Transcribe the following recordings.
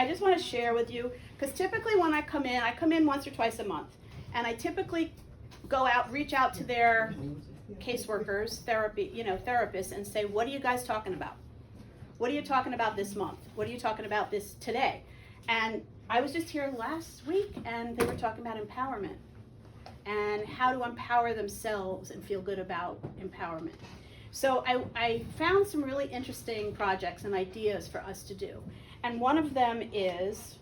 I just want to share with you, because typically when I come in once or twice a month, and I typically go out, reach out to their caseworkers, therapists, and say, what are you guys talking about? What are you talking about this month? What are you talking about this today? And I was just here last week, and they were talking about empowerment and how to empower themselves and feel good about empowerment. So I found some really interesting projects and ideas for us to do. And one of them is,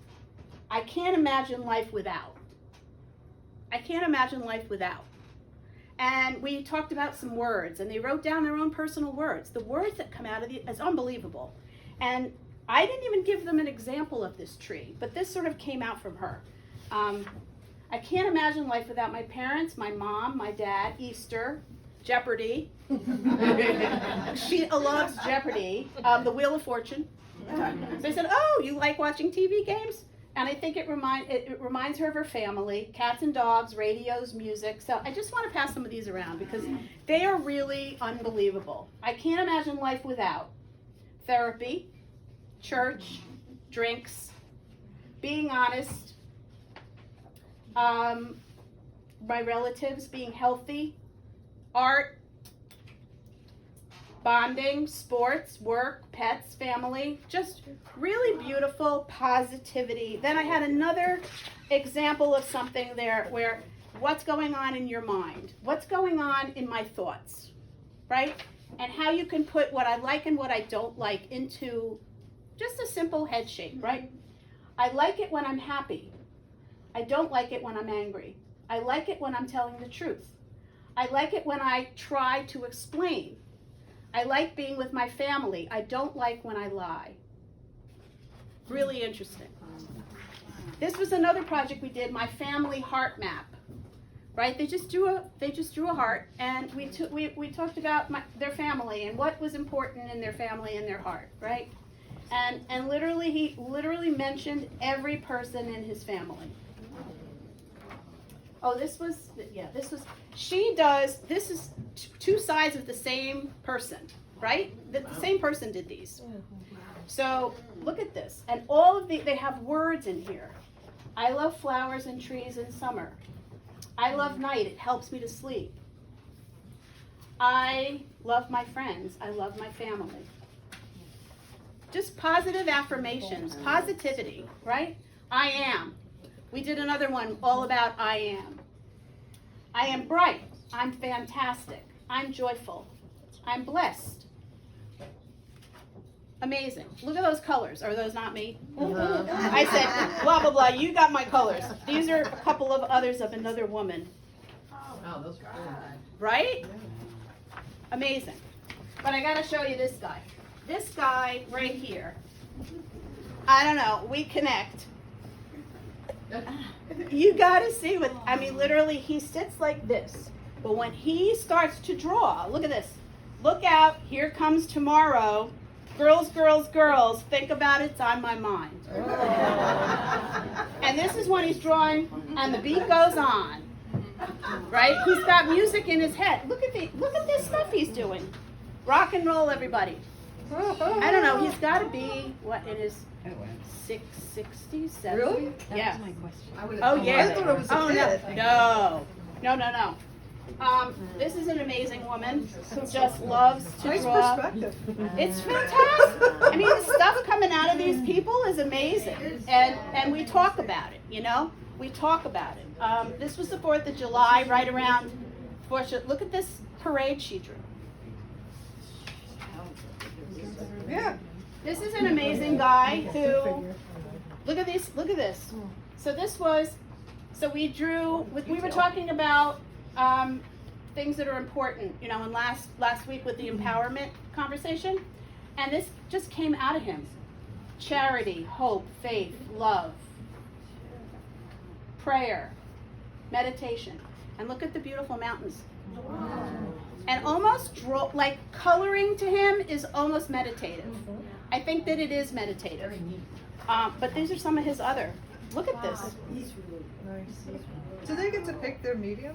I can't imagine life without. I can't imagine life without. And we talked about some words, and they wrote down their own personal words. The words that come out of it is unbelievable. And I didn't even give them an example of this tree, but this sort of came out from her. I can't imagine life without my parents, my mom, my dad, Easter, Jeopardy. She loves Jeopardy, the Wheel of Fortune. They said, oh, you like watching TV games? And I think it reminds her of her family, cats and dogs, radios, music. So I just want to pass some of these around because they are really unbelievable. I can't imagine life without therapy, church, drinks, being honest, my relatives being healthy, art, bonding, sports, work, pets, family, just really beautiful positivity. Then I had another example of something there where what's going on in your mind, what's going on in my thoughts, right? And how you can put what I like and what I don't like into just a simple head shape, right? I like it when I'm happy. I don't like it when I'm angry. I like it when I'm telling the truth. I like it when I try to explain. I like being with my family. I don't like when I lie. Really interesting. This was another project we did, my family heart map. Right? They just drew a heart, and we talked about their family and what was important in their family and their heart, right? And literally he mentioned every person in his family. Oh, this is two sides of the same person, right? The same person did these. So look at this. And all of they have words in here. I love flowers and trees in summer. I love night. It helps me to sleep. I love my friends. I love my family. Just positive affirmations, positivity, right? I am. We did another one all about I am. I am bright. I'm fantastic. I'm joyful. I'm blessed. Amazing. Look at those colors. Are those not me? I said, blah, blah, blah. You got my colors. These are a couple of others of another woman. Oh, those are good. Right? Amazing. But I got to show you this guy. This guy right here. I don't know. We connect. You got to see literally he sits like this. But when he starts to draw, look at this. Look out. Here comes tomorrow. Girls, girls, girls. Think about it. It's on my mind. And this is when he's drawing and the beat goes on. Right? He's got music in his head. Look at this stuff he's doing. Rock and roll, everybody. I don't know. He's got to be in his 60s, 70s. Really? Yeah. That was my question. Oh yeah. I thought it was a kid. No. This is an amazing woman who just loves to Nice draw. perspective. It's fantastic. I mean, the stuff coming out of these people is amazing, and we talk about it. We talk about it. This was the 4th of July, right around 4th. Look at this parade she drew. Yeah. This is an amazing guy who, look at this. So we were talking about things that are important, in last week with the empowerment conversation, and this just came out of him. Charity, hope, faith, love, prayer, meditation, and look at the beautiful mountains. Wow. And almost coloring to him is almost meditative. I think that it is meditative. But these are some of his other. Look at this. He's really Nice. Do they get to pick their medium?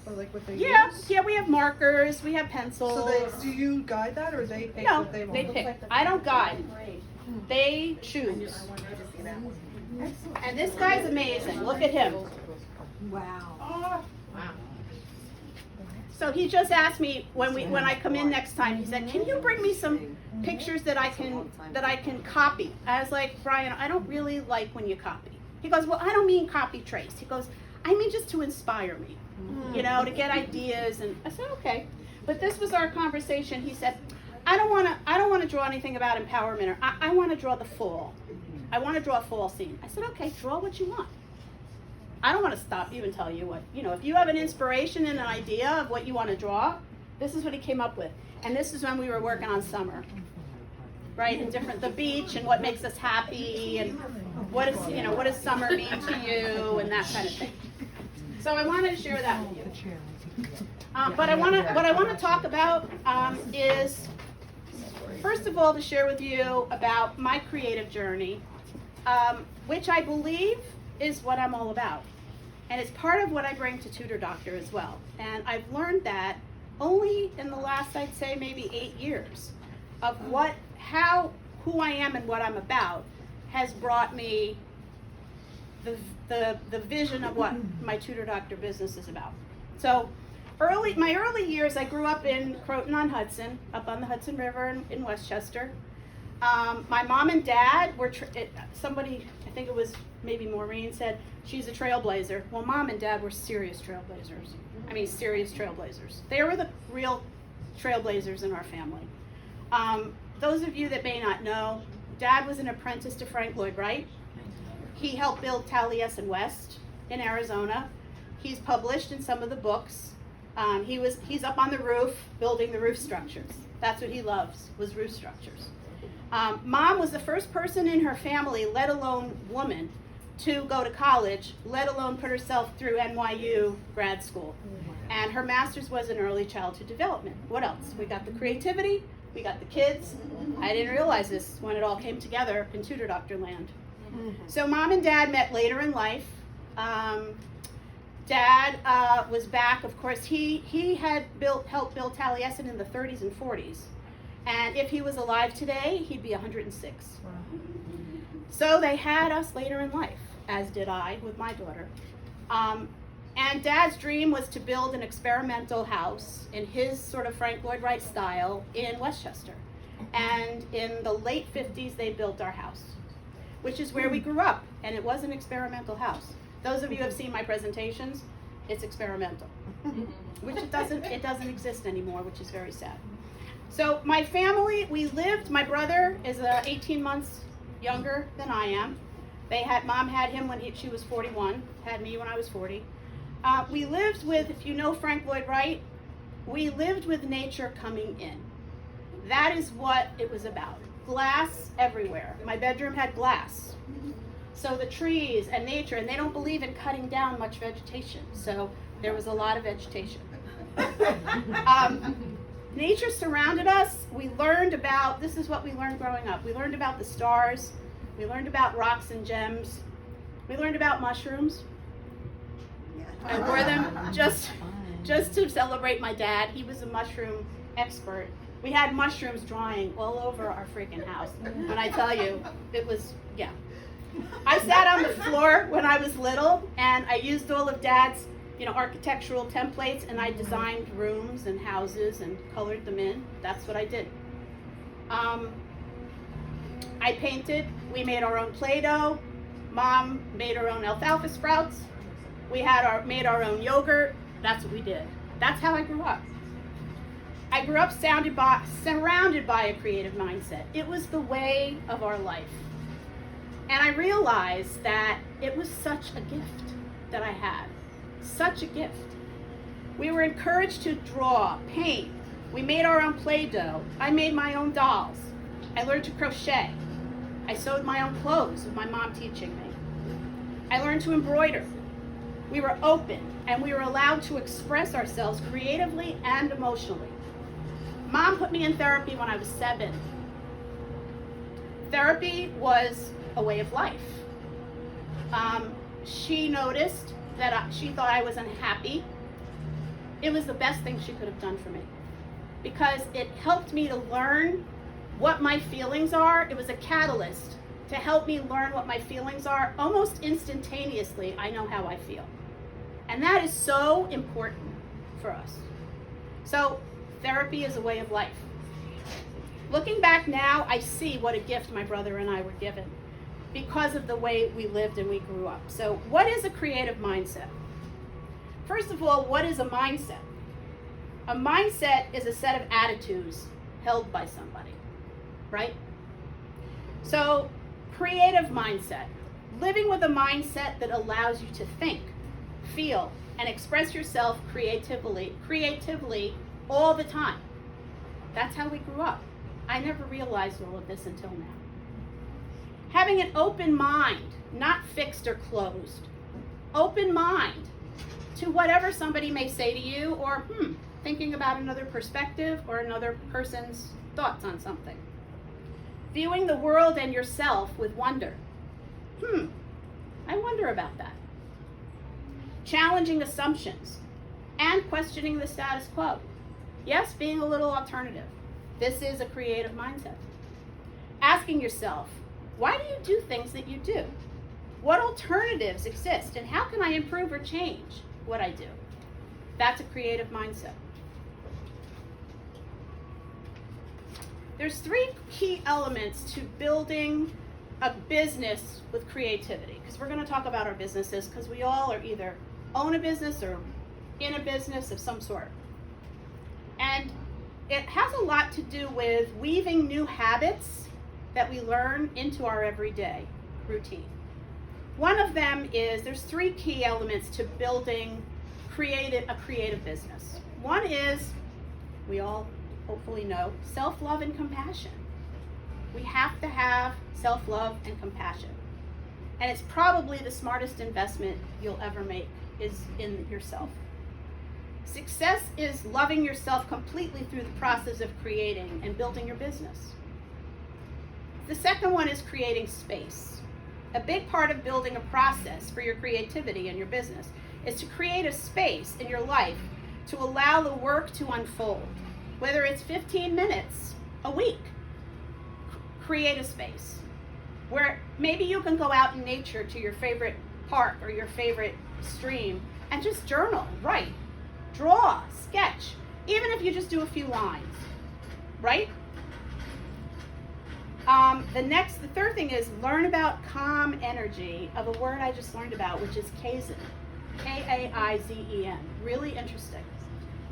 Or what they use? Yeah, we have markers, we have pencils. So do you guide that or they pick No, what they want? they pick. I don't guide. they choose. And this guy's amazing. Look at him. Wow. So he just asked me when I come in next time, he said, "Can you bring me some pictures that I can copy?" I was like, "Brian, I don't really like when you copy." He goes, "Well, I don't mean copy trace." He goes, "I mean just to inspire me, to get ideas." And I said, "Okay." But this was our conversation. He said, I don't want to draw anything about empowerment, or I want to draw the fall. I want to draw a fall scene." I said, "Okay, draw what you want. I don't want to stop you and tell you what, if you have an inspiration and an idea of what you want to draw." This is what he came up with. And this is when we were working on summer, right? And the beach and what makes us happy and what does summer mean to you and that kind of thing. So I wanted to share that with you. But what I want to talk about is, first of all, to share with you about my creative journey, which I believe is what I'm all about. And it's part of what I bring to Tutor Doctor as well. And I've learned that only in the last, I'd say, maybe 8 years of who I am and what I'm about has brought me the vision of what my Tutor Doctor business is about. So my early years, I grew up in Croton-on-Hudson, up on the Hudson River in Westchester. My mom and dad were, somebody, I think it was maybe Maureen, said she's a trailblazer. Well, Mom and Dad were serious trailblazers. I mean, serious trailblazers. They were the real trailblazers in our family. Those of you that may not know, Dad was an apprentice to Frank Lloyd Wright. He helped build Taliesin West in Arizona. He's published in some of the books. He's up on the roof building the roof structures. That's what he loves, was roof structures. Mom was the first person in her family, let alone woman, to go to college, let alone put herself through NYU grad school. And her master's was in early childhood development. What else? We got the creativity, we got the kids. I didn't realize this when it all came together in Tutor Doctor land. So Mom and Dad met later in life. Dad was back, of course, he had helped build Taliesin in the 30s and 40s. And if he was alive today, he'd be 106. Wow. So they had us later in life, as did I with my daughter. And Dad's dream was to build an experimental house in his sort of Frank Lloyd Wright style in Westchester. And in the late 50s, they built our house, which is where we grew up. And it was an experimental house. Those of you who have seen my presentations, it's experimental, which it doesn't exist anymore, which is very sad. So my family, my brother is 18 months younger than I am. Mom had him when she was 41, had me when I was 40. We lived with, if you know Frank Lloyd Wright, we lived with nature coming in. That is what it was about. Glass everywhere. My bedroom had glass. So the trees and nature, and they don't believe in cutting down much vegetation. So there was a lot of vegetation. Nature surrounded us. We learned about, this is what we learned growing up. We learned about the stars. We learned about rocks and gems. We learned about mushrooms. I wore them just to celebrate my dad. He was a mushroom expert. We had mushrooms drying all over our freaking house. And I tell you, it was, yeah. I sat on the floor when I was little, and I used all of Dad's architectural templates, and I designed rooms and houses and colored them in. That's what I did. I painted. We made our own Play-Doh. Mom made her own alfalfa sprouts. We made our own yogurt. That's what we did. That's how I grew up. I grew up surrounded by a creative mindset. It was the way of our life. And I realized that it was such a gift that I had. Such a gift. We were encouraged to draw, paint. We made our own Play-Doh. I made my own dolls. I learned to crochet. I sewed my own clothes with my mom teaching me. I learned to embroider. We were open, and we were allowed to express ourselves creatively and emotionally. Mom put me in therapy when I was 7. Therapy was a way of life. She noticed that she thought I was unhappy. It was the best thing she could have done for me, because it helped me to learn what my feelings are. It was a catalyst to help me learn what my feelings are. Almost instantaneously, I know how I feel. And that is so important for us. So therapy is a way of life. Looking back now, I see what a gift my brother and I were given because of the way we lived and we grew up. So what is a creative mindset? First of all, what is a mindset? A mindset is a set of attitudes held by somebody, right? So creative mindset, living with a mindset that allows you to think, feel, and express yourself creatively all the time. That's how we grew up. I never realized all of this until now. Having an open mind, not fixed or closed. Open mind to whatever somebody may say to you, or thinking about another perspective or another person's thoughts on something. Viewing the world and yourself with wonder. I wonder about that. Challenging assumptions and questioning the status quo. Yes, being a little alternative. This is a creative mindset. Asking yourself, why do you do things that you do? What alternatives exist, and how can I improve or change what I do? That's a creative mindset. There's 3 key elements to building a business with creativity, because we're going to talk about our businesses, because we all are either own a business or in a business of some sort. And it has a lot to do with weaving new habits that we learn into our everyday routine. One of them is, there's 3 key elements to building a creative business. One is, we all hopefully know, self-love and compassion. We have to have self-love and compassion. And it's probably the smartest investment you'll ever make is in yourself. Success is loving yourself completely through the process of creating and building your business. The second one is creating space. A big part of building a process for your creativity and your business is to create a space in your life to allow the work to unfold. Whether it's 15 minutes a week, create a space where maybe you can go out in nature to your favorite park or your favorite stream and just journal, write, draw, sketch, even if you just do a few lines, right? The third thing is learn about calm energy of a word I just learned about, which is Kaizen, K-A-I-Z-E-N, really interesting.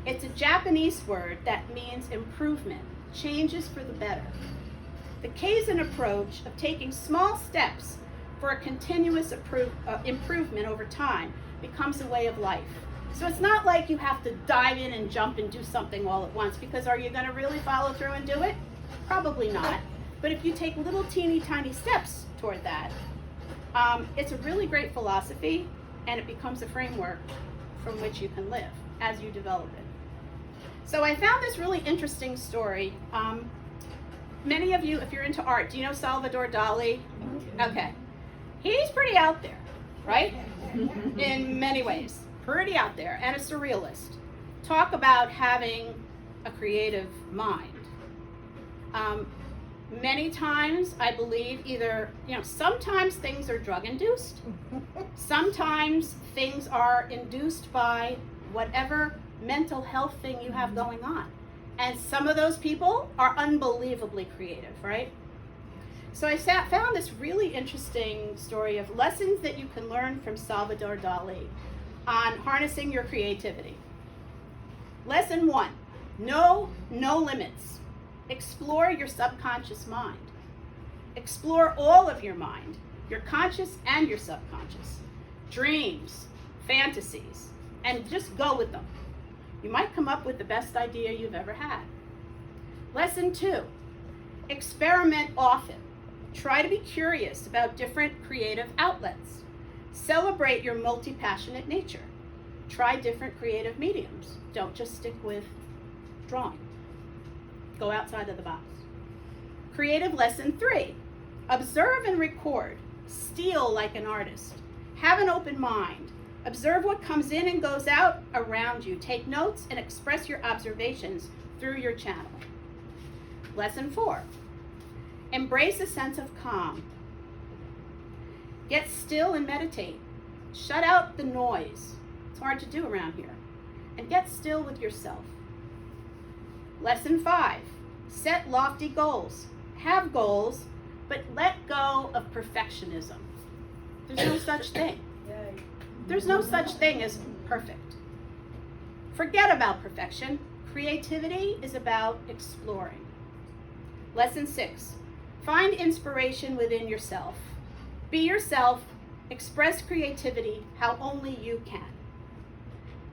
It's a Japanese word that means improvement, changes for the better. The Kaizen approach of taking small steps for a continuous improvement over time becomes a way of life. So it's not like you have to dive in and jump and do something all at once, because are you going to really follow through and do it? Probably not. But if you take little teeny tiny steps toward that, it's a really great philosophy, and it becomes a framework from which you can live as you develop it. So I found this really interesting story. Many of you, if you're into art, do you know Salvador Dali? Okay. He's pretty out there, right? In many ways. Pretty out there, and a surrealist. Talk about having a creative mind. Many times, I believe sometimes things are drug-induced. Sometimes things are induced by whatever mental health thing you have going on. And some of those people are unbelievably creative, right? So I found this really interesting story of lessons that you can learn from Salvador Dali on harnessing your creativity. Lesson 1, no limits. Explore your subconscious mind. Explore all of your mind, your conscious and your subconscious. Dreams, fantasies, and just go with them. You might come up with the best idea you've ever had. Lesson 2, experiment often. Try to be curious about different creative outlets. Celebrate your multi-passionate nature. Try different creative mediums. Don't just stick with drawing. Go outside of the box. Creative lesson 3, observe and record. Steal like an artist. Have an open mind. Observe what comes in and goes out around you. Take notes and express your observations through your channel. Lesson 4, Embrace a sense of calm. Get still and meditate. Shut out the noise. It's hard to do around here. And get still with yourself. Lesson 5. Set lofty goals. Have goals, but let go of perfectionism. There's no such thing. There's no such thing as perfect. Forget about perfection. Creativity is about exploring. Lesson 6. Find inspiration within yourself. Be yourself. Express creativity how only you can.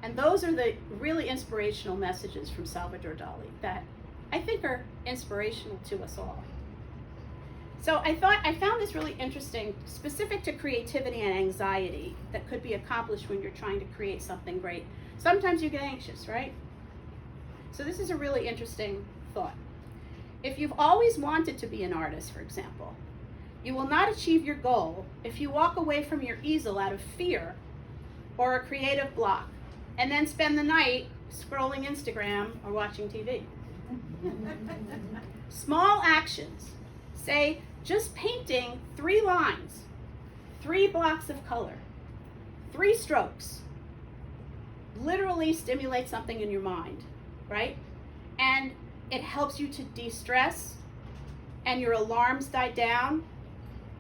And those are the really inspirational messages from Salvador Dali that I think are inspirational to us all. So I found this really interesting, specific to creativity and anxiety that could be accomplished when you're trying to create something great. Sometimes you get anxious, right? So this is a really interesting thought. If you've always wanted to be an artist, for example, you will not achieve your goal if you walk away from your easel out of fear or a creative block and then spend the night scrolling Instagram or watching TV. Small actions, say just painting 3 lines, 3 blocks of color, 3 strokes, literally stimulate something in your mind, right? And it helps you to de-stress, and your alarms die down,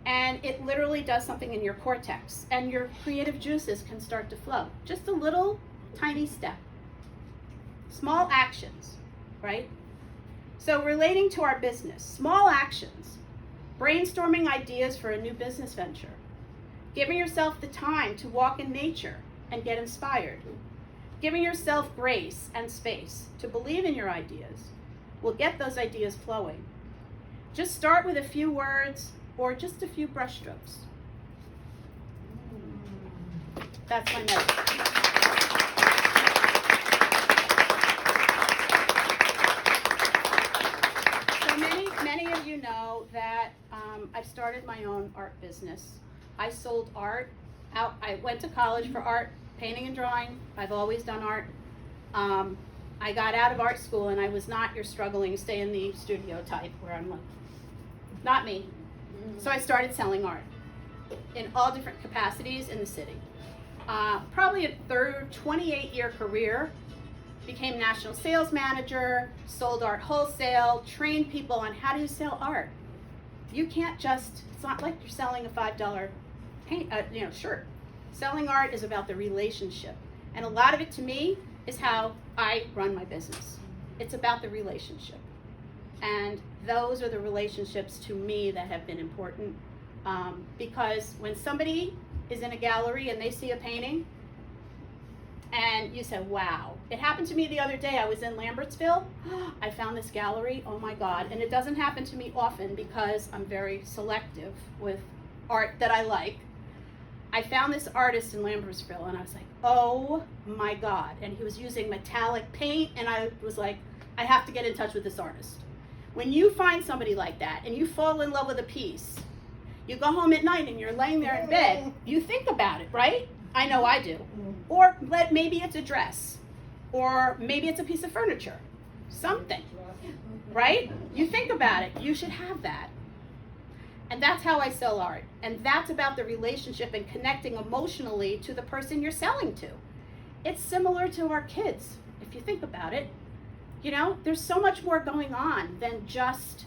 and it literally does something in your cortex, and your creative juices can start to flow. Just a little tiny step. Small actions, right? So relating to our business, small actions, brainstorming ideas for a new business venture, giving yourself the time to walk in nature and get inspired, giving yourself grace and space to believe in your ideas will get those ideas flowing. Just start with a few words or just a few brush strokes. That's my message. Many of you know that I've started my own art business. I sold art out. I went to college for art, painting and drawing. I've always done art. I got out of art school and I was not your struggling, stay in the studio type where I'm like, not me. So I started selling art in all different capacities in the city. Probably a 28-year career. Became national sales manager, sold art wholesale, trained people on how to sell art. You can't just, it's not like you're selling a $5 shirt. Selling art is about the relationship. And a lot of it to me is how I run my business. It's about the relationship. And those are the relationships to me that have been important. Because when somebody is in a gallery and they see a painting, and you say, wow. It happened to me the other day. I was in Lambertsville. I found this gallery. Oh my God. And it doesn't happen to me often because I'm very selective with art that I like. I found this artist in Lambertsville and I was like, oh my God. And he was using metallic paint and I was like, I have to get in touch with this artist. When you find somebody like that and you fall in love with a piece, you go home at night and you're laying there in bed, you think about it, right? I know I do. Or maybe it's a dress, or maybe it's a piece of furniture, something, right? You think about it, you should have that. And that's how I sell art. And that's about the relationship and connecting emotionally to the person you're selling to. It's similar to our kids, if you think about it. You know, there's so much more going on than just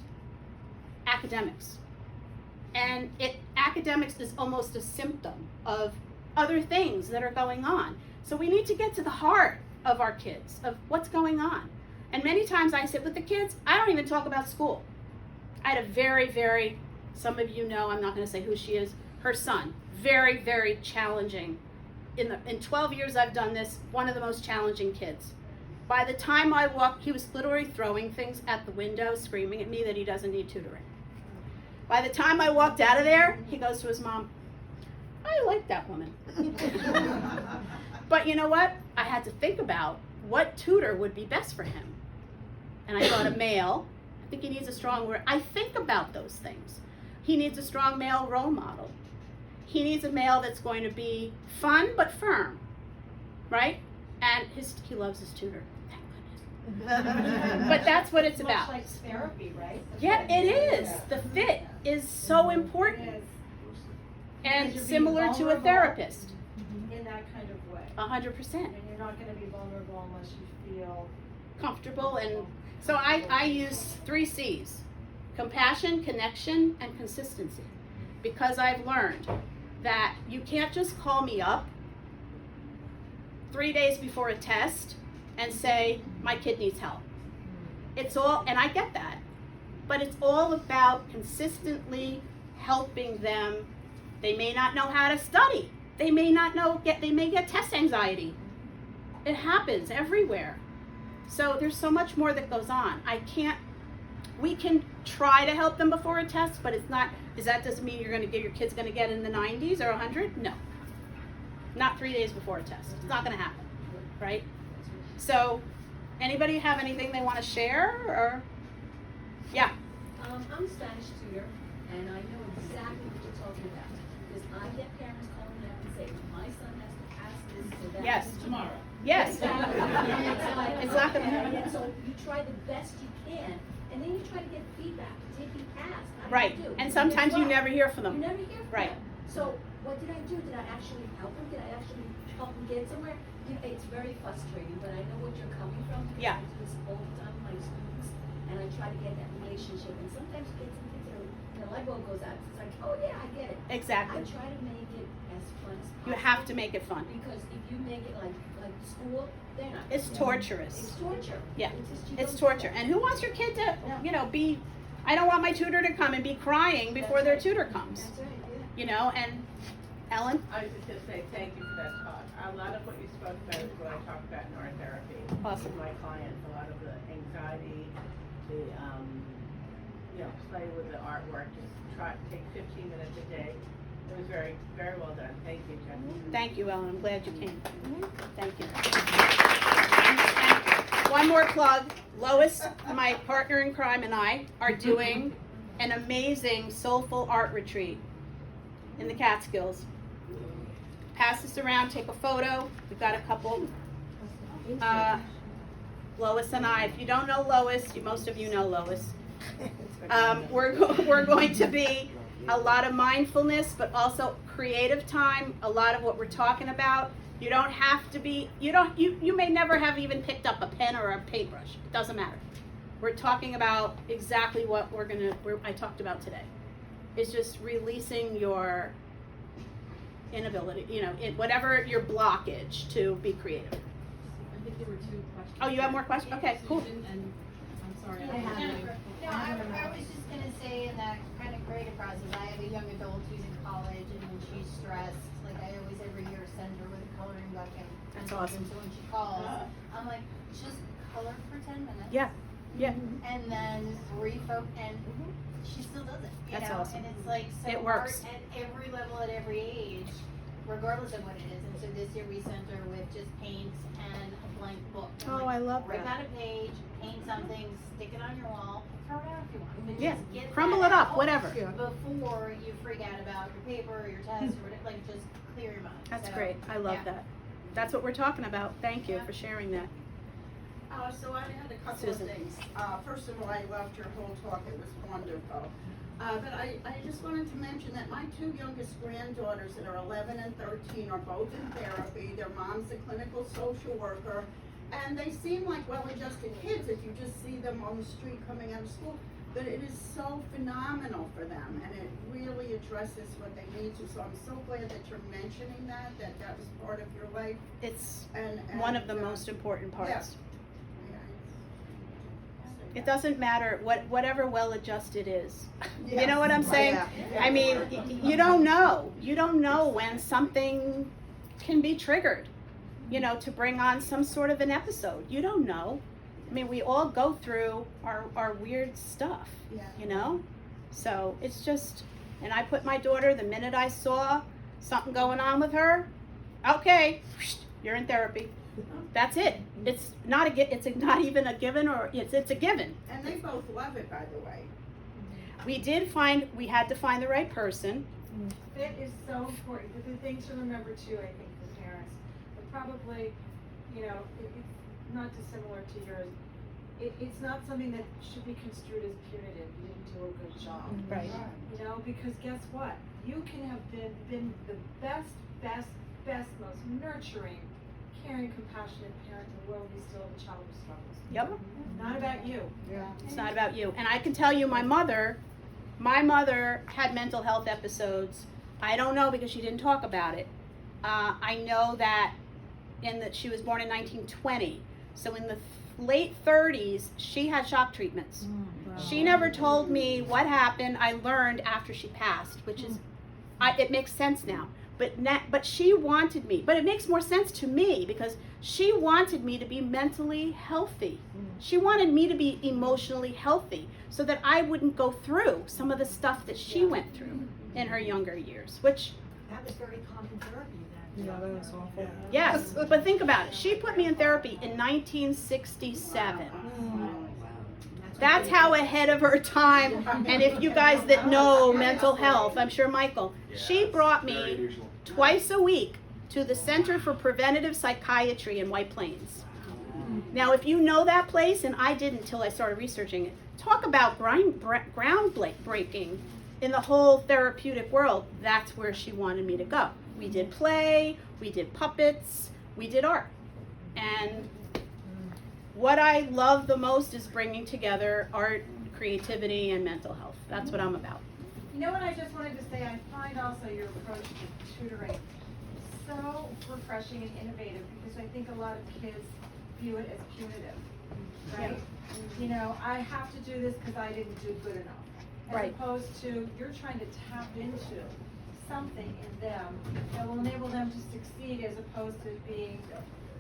academics. And academics is almost a symptom of other things that are going on. So we need to get to the heart of our kids, of what's going on. And many times I sit with the kids, I don't even talk about school. I had a very, some of you know, I'm not going to say who she is, her son, very challenging. In 12 years I've done this, one of the most challenging kids. By the time I walked, he was literally throwing things at the window, screaming at me that he doesn't need tutoring. By the time I walked out of there, he goes to his mom, I like that woman. But you know what? I had to think about what tutor would be best for him. And I thought a male, I think he needs a strong word. I think about those things. He needs a strong male role model. He needs a male that's going to be fun but firm, right? And he loves his tutor. Thank goodness. But that's what it's about. Much like therapy, right? Yeah, it is. The fit is so important. And Because you're being similar to a vulnerable. therapist. In that kind of way. 100%. And you're not gonna be vulnerable unless you feel Comfortable. And so I use 3 C's: compassion, connection, and consistency. Because I've learned that you can't just call me up 3 days before a test and say, my kid needs help. It's all, and I get that, but it's all about consistently helping them. They may not know how to study. They may not know, they may get test anxiety. It happens everywhere. So there's so much more that goes on. We can try to help them before a test, but it's not, that doesn't mean your kid's gonna get in the 90s or 100? No. Not 3 days before a test. It's not gonna happen, right? So, anybody have anything they wanna share, or? Yeah. I'm a Spanish tutor, and I know exactly what you're talking about. Because I get parents calling me up and say, my son has to pass this so that Yes. tomorrow. Yes. Exactly. And It's not gonna and happen. so you try the best you can, and then you try to get feedback. Did he pass? How did Right, he do? and Guess sometimes you what? never hear from You them. never hear from Right. them. So what did I do? Did I actually help him? Did I actually help him get somewhere? You know, it's very frustrating, but I know what you're coming from. Because Yeah. I do this all the time with my students, and I try to get that relationship. And sometimes you get some kids that are, the light bulb goes out. It's like, oh yeah, I get it. Exactly. I try to make it as fun as possible. You have to make it fun. Because if you make it like school, they're not. It's It's torturous. torture. Yeah. It's just, you It's don't do torture. that. And who wants your kid to, Yeah. I don't want my tutor to come and be crying before their tutor comes. That's right, yeah. And Ellen? I was just gonna say thank you for that talk. A lot of what you spoke about is what I talk about in our therapy. Awesome. With my clients, a lot of the anxiety, the, play with the artwork, just try to take 15 minutes a day. It was very, very well done. Thank you, Jen. Thank you, Ellen. I'm glad you came. Thank you. And one more plug. Lois, my partner in crime, and I are doing an amazing soulful art retreat in the Catskills. Pass this around, take a photo. We've got a couple. Lois and I. If you don't know Lois, most of you know Lois. We're going to be a lot of mindfulness, but also creative time. A lot of what we're talking about. You don't have to be. You may never have even picked up a pen or a paintbrush. It doesn't matter. We're talking about exactly what I talked about today. It's just releasing your inability, whatever your blockage to be creative. I think there were 2 questions. Oh, you have more questions? Okay, cool. And I'm sorry. I have Jennifer. No, I was just gonna say in that kind of creative process, I have a young adult who's in college, and when she's stressed, like I always every year send her with a coloring book and That's pencils, awesome. and so when she calls, I'm like, just color for 10 minutes. Yeah, yeah. And then refocus, and she still does it. You That's know? awesome. And it's like so It works. art at every level, at every age, regardless of what it is. And so this year we sent her with just paints and a blank book. I'm Oh, like, I love rip that. out a page, paint something, stick it on your wall, throw it out if you want. But Yeah, just get crumble that it up, out whatever. before you freak out about your paper or your test or whatever. Like just clear your mind. That's So, great. I love yeah. that. That's what we're talking about. Thank you Yeah. for sharing that. So I had a couple of Susan. things. First of all, I loved your whole talk, it was wonderful. But I just wanted to mention that my 2 youngest granddaughters that are 11 and 13 are both in therapy. Their mom's a clinical social worker, and they seem like well-adjusted kids if you just see them on the street coming out of school. But it is so phenomenal for them, and it really addresses what they need to. So I'm so glad that you're mentioning that was part of your life. It's And one of the most important parts. yeah. It doesn't matter whatever well-adjusted is. You Yes. know what I'm saying? Yeah. I mean, you don't know. You don't know when something can be triggered, to bring on some sort of an episode. You don't know. I mean, we all go through our weird stuff, Yeah. So it's just, and I put my daughter, the minute I saw something going on with her, okay, you're in therapy. That's it. It's not not even a given, or it's a given. And they both love it, by the way. We had to find the right person. Fit is so important. The things to remember too, I think, for parents. But probably, it's not dissimilar to yours. it's not something that should be construed as punitive, you didn't do a good job. Right. You know, because guess what? You can have been the best, most nurturing, caring, compassionate parent in the world, and you still have a child who struggles. Yep. Not about you. Yeah. It's not about you. And I can tell you, my mother had mental health episodes. I don't know because she didn't talk about it. I know that she was born in 1920. So in the late 30s, she had shock treatments. She never told me what happened. I learned after she passed, which is, it makes sense now. But she wanted me. But it makes more sense to me because she wanted me to be mentally healthy. She wanted me to be emotionally healthy so that I wouldn't go through some of the stuff that she went through in her younger years, which, That was very common therapy then. Yeah, that was awful. yes, but think about it. She put me in therapy in 1967. That's how ahead of her time. And if you guys that know mental health, I'm sure Michael, she brought me twice a week to the Center for Preventative Psychiatry in White Plains. Now, if you know that place, and I didn't until I started researching it, talk about groundbreaking in the whole therapeutic world. That's where she wanted me to go. We did play, we did puppets, we did art. And what I love the most is bringing together art, creativity, and mental health. That's what I'm about. You know what I just wanted to say? I find also your approach to tutoring so refreshing and innovative because I think a lot of kids view it as punitive, right? You know, I have to do this because I didn't do good enough. As Right. opposed to you're trying to tap into something in them that will enable them to succeed as opposed to being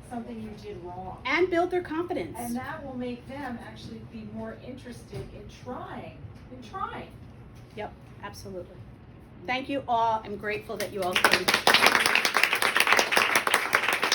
something you did wrong. And build their confidence. And that will make them actually be more interested in trying. Yep, absolutely. Thank you all. I'm grateful that you all came.